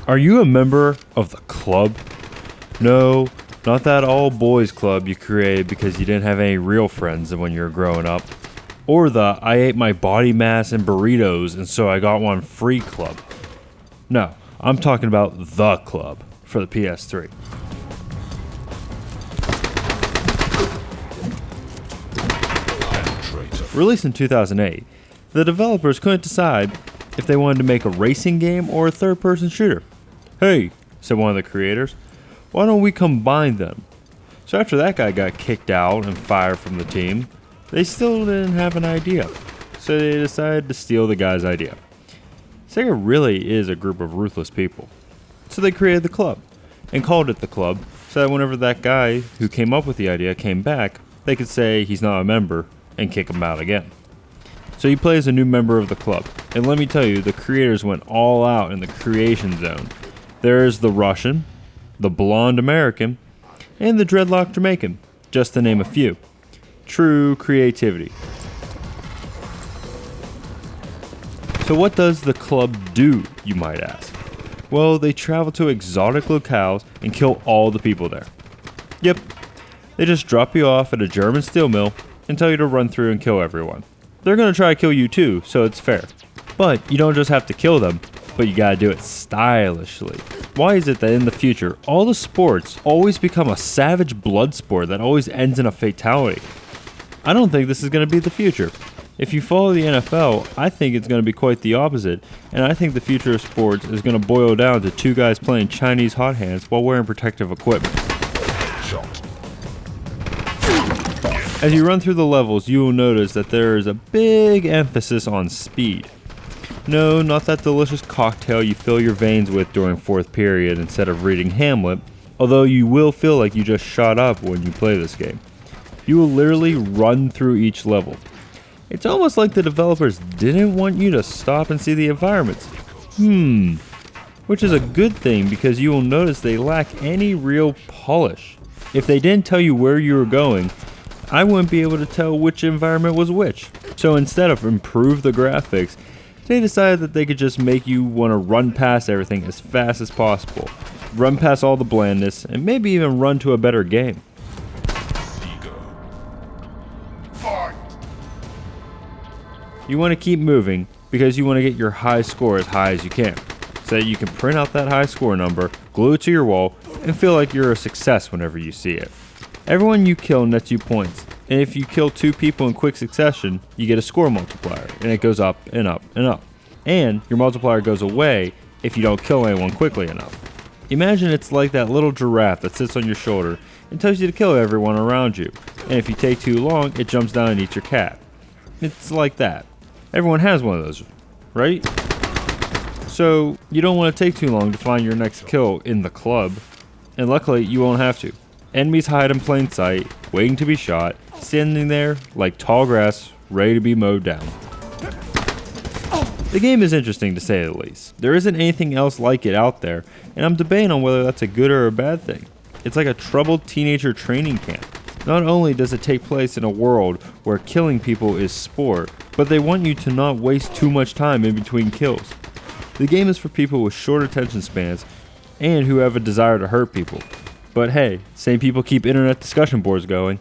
Are you a member of the club? No, not that all boys club you created because you didn't have any real friends when you were growing up. Or the I ate my body mass and burritos and so I got one free club. No, I'm talking about the club for the PS3. Released in 2008, the developers couldn't decide if they wanted to make a racing game or a third-person shooter. Hey, said one of the creators, why don't we combine them? So after that guy got kicked out and fired from the team, they still didn't have an idea. So they decided to steal the guy's idea. Sega really is a group of ruthless people. So they created the club and called it the club so that whenever that guy who came up with the idea came back, they could say he's not a member and kick him out again. So you play as a new member of the club, and let me tell you, the creators went all out in the creation zone. There's the Russian, the blonde American, and the dreadlock Jamaican, just to name a few. True creativity. So what does the club do, you might ask? Well, they travel to exotic locales and kill all the people there. Yep, they just drop you off at a German steel mill and tell you to run through and kill everyone. They're gonna try to kill you too, so it's fair. But you don't just have to kill them, but you gotta do it stylishly. Why is it that in the future, all the sports always become a savage blood sport that always ends in a fatality? I don't think this is gonna be the future. If you follow the NFL, I think it's gonna be quite the opposite, and I think the future of sports is gonna boil down to two guys playing Chinese hot hands while wearing protective equipment. As you run through the levels, you will notice that there is a big emphasis on speed. No, not that delicious cocktail you fill your veins with during fourth period instead of reading Hamlet, although you will feel like you just shot up when you play this game. You will literally run through each level. It's almost like the developers didn't want you to stop and see the environments. Which is a good thing because you will notice they lack any real polish. If they didn't tell you where you were going, I wouldn't be able to tell which environment was which. So instead of improve the graphics, they decided that they could just make you want to run past everything as fast as possible. Run past all the blandness, and maybe even run to a better game. You want to keep moving because you want to get your high score as high as you can, so that you can print out that high score number, glue it to your wall, and feel like you're a success whenever you see it. Everyone you kill nets you points, and if you kill two people in quick succession, you get a score multiplier, and it goes up and up and up. And your multiplier goes away if you don't kill anyone quickly enough. Imagine it's like that little giraffe that sits on your shoulder and tells you to kill everyone around you, and if you take too long, it jumps down and eats your cat. It's like that. Everyone has one of those, right? So you don't want to take too long to find your next kill in the club, and luckily you won't have to. Enemies hide in plain sight, waiting to be shot, standing there like tall grass, ready to be mowed down. The game is interesting to say the least. There isn't anything else like it out there, and I'm debating on whether that's a good or a bad thing. It's like a troubled teenager training camp. Not only does it take place in a world where killing people is sport, but they want you to not waste too much time in between kills. The game is for people with short attention spans and who have a desire to hurt people. But hey, same people keep internet discussion boards going.